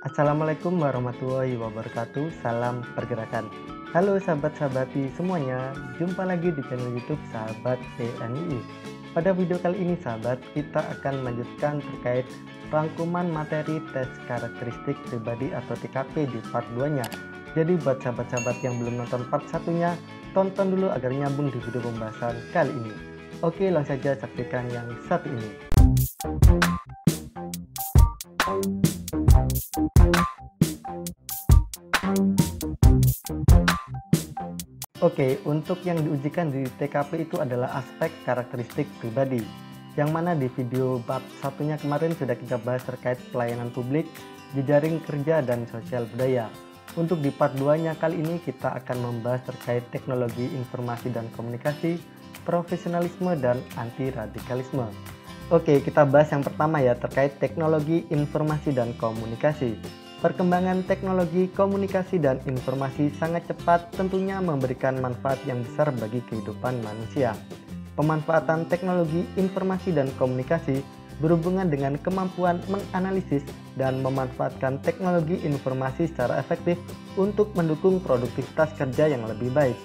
Assalamualaikum warahmatullahi wabarakatuh. Salam pergerakan. Halo sahabat-sahabati semuanya, jumpa lagi di channel YouTube Sahabat TNI. Pada video kali ini sahabat, kita akan melanjutkan terkait rangkuman materi tes karakteristik pribadi atau TKP di part 2-nya. Jadi buat sahabat-sahabat yang belum nonton part 1-nya, tonton dulu agar nyambung di video pembahasan kali ini. Oke, langsung saja saksikan yang satu ini. Oke, untuk yang diujikan di TKP itu adalah aspek karakteristik pribadi, yang mana di video bab satunya kemarin sudah kita bahas terkait pelayanan publik, jejaring kerja, dan sosial budaya. Untuk di part 2-nya kali ini kita akan membahas terkait teknologi informasi dan komunikasi, profesionalisme, dan anti radikalisme. Oke, kita bahas yang pertama ya, terkait teknologi informasi dan komunikasi. Perkembangan teknologi komunikasi dan informasi sangat cepat, tentunya memberikan manfaat yang besar bagi kehidupan manusia. Pemanfaatan teknologi informasi dan komunikasi berhubungan dengan kemampuan menganalisis dan memanfaatkan teknologi informasi secara efektif untuk mendukung produktivitas kerja yang lebih baik.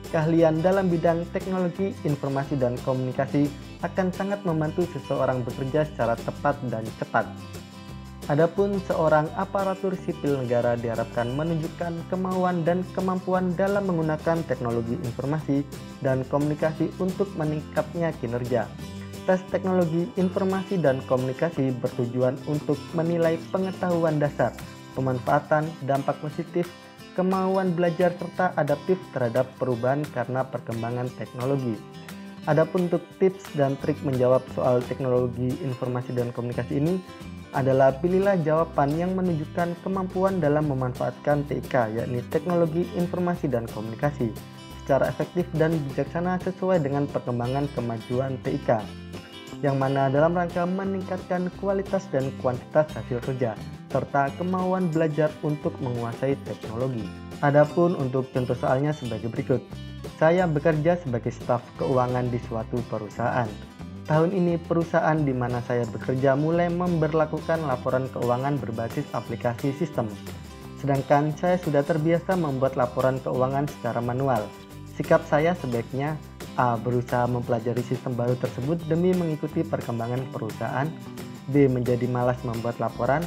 Keahlian dalam bidang teknologi informasi dan komunikasi akan sangat membantu seseorang bekerja secara tepat dan cepat. Adapun seorang aparatur sipil negara diharapkan menunjukkan kemauan dan kemampuan dalam menggunakan teknologi informasi dan komunikasi untuk meningkatnya kinerja. Tes teknologi informasi dan komunikasi bertujuan untuk menilai pengetahuan dasar, pemanfaatan, dampak positif, kemauan belajar serta adaptif terhadap perubahan karena perkembangan teknologi. Adapun untuk tips dan trik menjawab soal teknologi informasi dan komunikasi ini adalah pilihlah jawaban yang menunjukkan kemampuan dalam memanfaatkan TIK, yakni teknologi informasi dan komunikasi, secara efektif dan bijaksana sesuai dengan perkembangan kemajuan TIK, yang mana dalam rangka meningkatkan kualitas dan kuantitas hasil kerja, serta kemauan belajar untuk menguasai teknologi. Adapun untuk contoh soalnya sebagai berikut. Saya bekerja sebagai staf keuangan di suatu perusahaan. Tahun ini perusahaan di mana saya bekerja mulai memberlakukan laporan keuangan berbasis aplikasi sistem. Sedangkan saya sudah terbiasa membuat laporan keuangan secara manual. Sikap saya sebaiknya A. Berusaha mempelajari sistem baru tersebut demi mengikuti perkembangan perusahaan. B. Menjadi malas membuat laporan.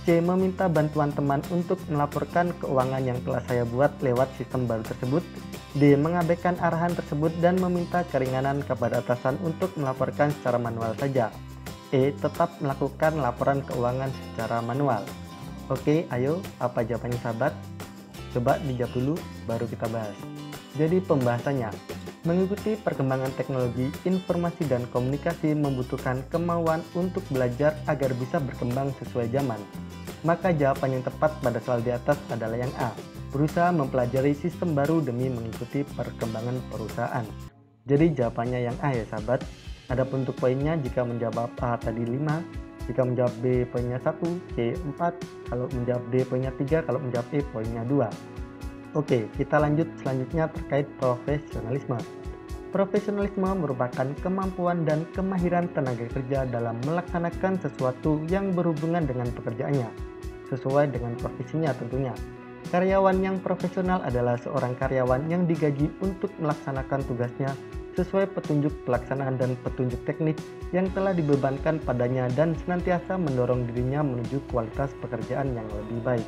C. Meminta bantuan teman untuk melaporkan keuangan yang telah saya buat lewat sistem baru tersebut. D. Mengabaikan arahan tersebut dan meminta keringanan kepada atasan untuk melaporkan secara manual saja. E. Tetap melakukan laporan keuangan secara manual. Oke, ayo, apa jawabannya sahabat? Coba dijawab dulu, baru kita bahas. Jadi pembahasannya, mengikuti perkembangan teknologi informasi dan komunikasi membutuhkan kemauan untuk belajar agar bisa berkembang sesuai zaman. Maka jawaban yang tepat pada soal di atas adalah yang A. Berusaha mempelajari sistem baru demi mengikuti perkembangan perusahaan. Jadi jawabannya yang A ya sahabat. Adapun untuk poinnya, jika menjawab A tadi 5, jika menjawab B poinnya 1, C 4, kalau menjawab D poinnya 3, kalau menjawab E poinnya 2. Oke, kita lanjut selanjutnya terkait profesionalisme. Profesionalisme merupakan kemampuan dan kemahiran tenaga kerja dalam melaksanakan sesuatu yang berhubungan dengan pekerjaannya, sesuai dengan profesinya tentunya. Karyawan yang profesional adalah seorang karyawan yang digaji untuk melaksanakan tugasnya sesuai petunjuk pelaksanaan dan petunjuk teknis yang telah dibebankan padanya dan senantiasa mendorong dirinya menuju kualitas pekerjaan yang lebih baik.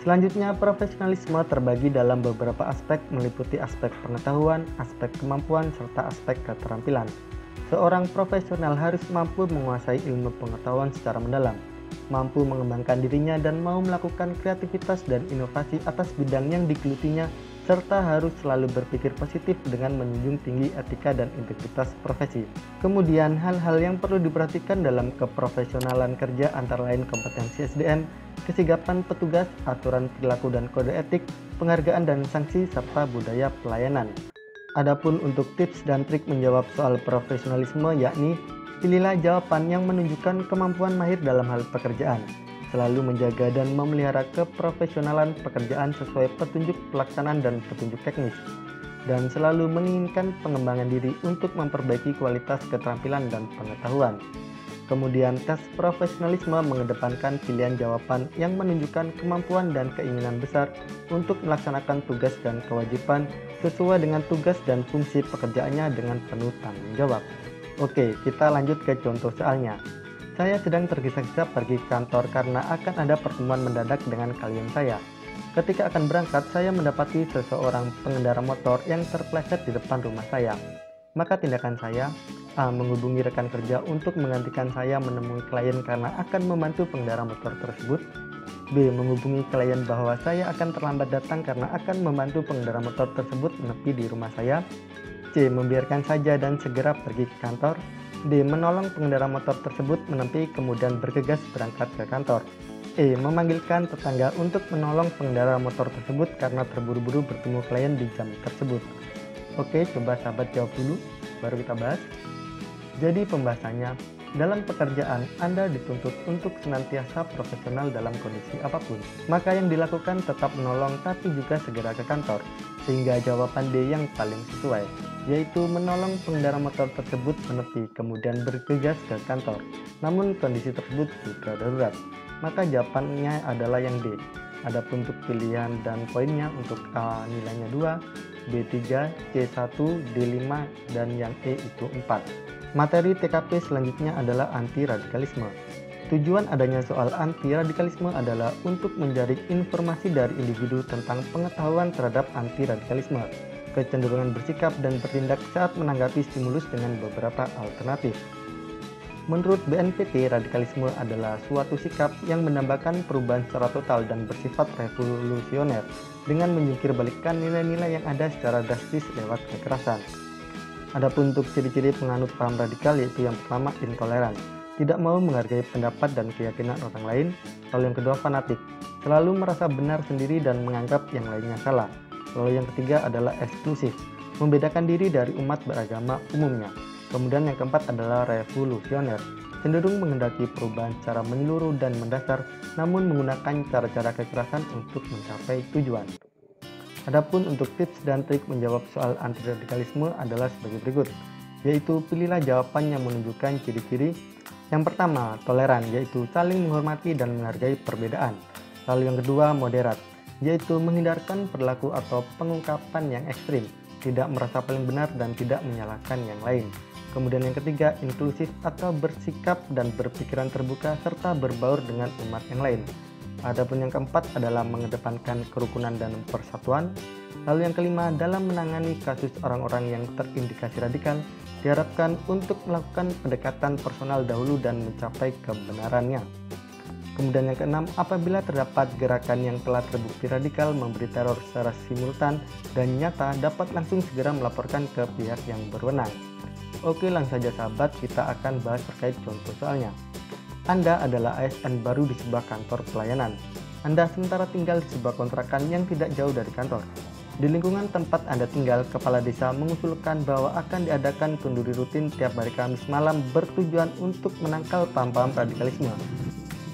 Selanjutnya, profesionalisme terbagi dalam beberapa aspek meliputi aspek pengetahuan, aspek kemampuan, serta aspek keterampilan. Seorang profesional harus mampu menguasai ilmu pengetahuan secara mendalam, mampu mengembangkan dirinya dan mau melakukan kreativitas dan inovasi atas bidang yang digelutinya, serta harus selalu berpikir positif dengan menjunjung tinggi etika dan integritas profesi. Kemudian hal-hal yang perlu diperhatikan dalam keprofesionalan kerja antara lain kompetensi SDM, kesigapan petugas, aturan perilaku dan kode etik, penghargaan dan sanksi, serta budaya pelayanan. Adapun untuk tips dan trik menjawab soal profesionalisme, yakni pilihlah jawaban yang menunjukkan kemampuan mahir dalam hal pekerjaan, selalu menjaga dan memelihara keprofesionalan pekerjaan sesuai petunjuk pelaksanaan dan petunjuk teknis, dan selalu menginginkan pengembangan diri untuk memperbaiki kualitas keterampilan dan pengetahuan. Kemudian tes profesionalisme mengedepankan pilihan jawaban yang menunjukkan kemampuan dan keinginan besar untuk melaksanakan tugas dan kewajiban sesuai dengan tugas dan fungsi pekerjaannya dengan penuh tanggung jawab. Oke, kita lanjut ke contoh soalnya. Saya sedang tergesa-gesa pergi ke kantor karena akan ada pertemuan mendadak dengan klien saya. Ketika akan berangkat, saya mendapati seseorang pengendara motor yang terpleset di depan rumah saya. Maka tindakan saya, A. Menghubungi rekan kerja untuk menggantikan saya menemui klien karena akan membantu pengendara motor tersebut. B. Menghubungi klien bahwa saya akan terlambat datang karena akan membantu pengendara motor tersebut menepi di rumah saya. C. Membiarkan saja dan segera pergi ke kantor. D. Menolong pengendara motor tersebut menepi kemudian bergegas berangkat ke kantor. E. Memanggilkan tetangga untuk menolong pengendara motor tersebut karena terburu-buru bertemu klien di jam tersebut. Oke, coba sahabat jawab dulu, baru kita bahas. Jadi pembahasannya, dalam pekerjaan Anda dituntut untuk senantiasa profesional dalam kondisi apapun. Maka yang dilakukan tetap menolong tapi juga segera ke kantor. Sehingga jawaban D yang paling sesuai, yaitu menolong pengendara motor tersebut menepi kemudian bergegas ke kantor. Namun kondisi tersebut juga darurat. Maka jawabannya adalah yang D. Adapun untuk pilihan dan poinnya untuk A nilainya 2, B3, C1, D5, dan yang E itu 4. Materi TKP selanjutnya adalah anti-radikalisme. Tujuan adanya soal anti-radikalisme adalah untuk menjaring informasi dari individu tentang pengetahuan terhadap anti-radikalisme, kecenderungan bersikap dan bertindak saat menanggapi stimulus dengan beberapa alternatif. Menurut BNPT, radikalisme adalah suatu sikap yang menambahkan perubahan secara total dan bersifat revolusioner dengan menyingkirbalikkan nilai-nilai yang ada secara drastis lewat kekerasan. Adapun untuk ciri-ciri penganut paham radikal yaitu yang pertama intoleran, tidak mau menghargai pendapat dan keyakinan orang lain. Lalu yang kedua fanatik, selalu merasa benar sendiri dan menganggap yang lainnya salah. Lalu yang ketiga adalah eksklusif, membedakan diri dari umat beragama umumnya. Kemudian yang keempat adalah revolusioner, cenderung menghendaki perubahan secara menyeluruh dan mendasar, namun menggunakan cara-cara kekerasan untuk mencapai tujuan. Adapun untuk tips dan trik menjawab soal anti-radikalisme adalah sebagai berikut, yaitu pilihlah jawaban yang menunjukkan ciri-ciri. Yang pertama, toleran, yaitu saling menghormati dan menghargai perbedaan. Lalu yang kedua, moderat, yaitu menghindarkan perilaku atau pengungkapan yang ekstrim, tidak merasa paling benar dan tidak menyalahkan yang lain. Kemudian yang ketiga, inklusif atau bersikap dan berpikiran terbuka serta berbaur dengan umat yang lain. Adapun yang keempat adalah mengedepankan kerukunan dan persatuan. Lalu yang kelima, dalam menangani kasus orang-orang yang terindikasi radikal, diharapkan untuk melakukan pendekatan personal dahulu dan mencapai kebenarannya. Kemudian yang keenam, apabila terdapat gerakan yang telah terbukti radikal memberi teror secara simultan dan nyata, dapat langsung segera melaporkan ke pihak yang berwenang. Oke, langsung saja sahabat, kita akan bahas terkait contoh soalnya. Anda adalah ASN baru di sebuah kantor pelayanan. Anda sementara tinggal di sebuah kontrakan yang tidak jauh dari kantor. Di lingkungan tempat Anda tinggal, kepala desa mengusulkan bahwa akan diadakan kenduri rutin tiap hari Kamis malam bertujuan untuk menangkal paham-paham radikalisme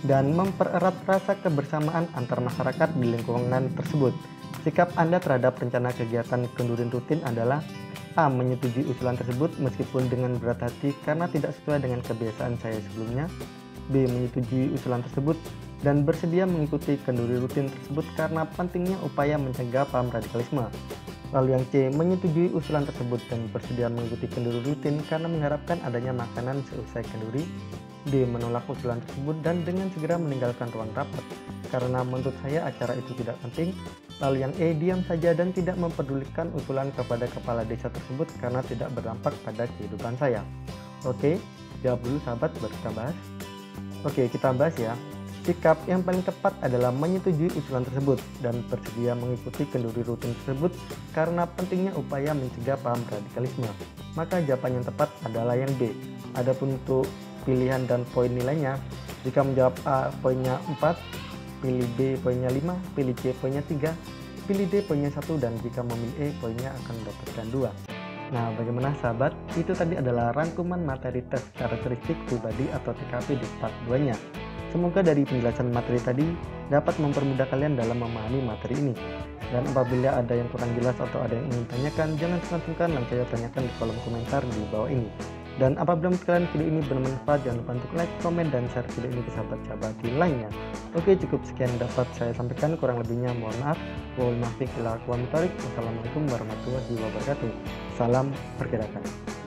dan mempererat rasa kebersamaan antar masyarakat di lingkungan tersebut. Sikap Anda terhadap rencana kegiatan kenduri rutin adalah A. Menyetujui usulan tersebut meskipun dengan berat hati karena tidak sesuai dengan kebiasaan saya sebelumnya. B. Menyetujui usulan tersebut dan bersedia mengikuti kenduri rutin tersebut karena pentingnya upaya mencegah paham radikalisme. Lalu yang C. Menyetujui usulan tersebut dan bersedia mengikuti kenduri rutin karena mengharapkan adanya makanan seusai kenduri. D. Menolak usulan tersebut dan dengan segera meninggalkan ruang rapat karena menurut saya acara itu tidak penting. Lalu yang E. Diam saja dan tidak mempedulikan usulan kepada kepala desa tersebut karena tidak berdampak pada kehidupan saya. Oke, jawab dulu sahabat, baru kita bahas. Oke, kita bahas ya. Sikap yang paling tepat adalah menyetujui usulan tersebut dan bersedia mengikuti kenduri rutin tersebut karena pentingnya upaya mencegah paham radikalisme. Maka jawaban yang tepat adalah yang B. Adapun untuk pilihan dan poin nilainya, jika menjawab A poinnya 4, pilih B poinnya 5, pilih C poinnya 3, pilih D poinnya 1, dan jika memilih E poinnya akan mendapatkan 2. Nah, bagaimana sahabat? Itu tadi adalah rangkuman materi tes karakteristik pribadi atau TKP di part 2-nya. Semoga dari penjelasan materi tadi dapat mempermudah kalian dalam memahami materi ini. Dan apabila ada yang kurang jelas atau ada yang ingin tanyakan, jangan sungkan-sungkan langsung tanyakan di kolom komentar di bawah ini. Dan apabila menurut kalian video ini bermanfaat, jangan lupa untuk like, komen, dan share video ini ke sahabat-sahabat lainnya. Oke, cukup sekian dapat saya sampaikan, kurang lebihnya mohon maaf. Wassalamualaikum warahmatullahi wabarakatuh. Salam pergerakan.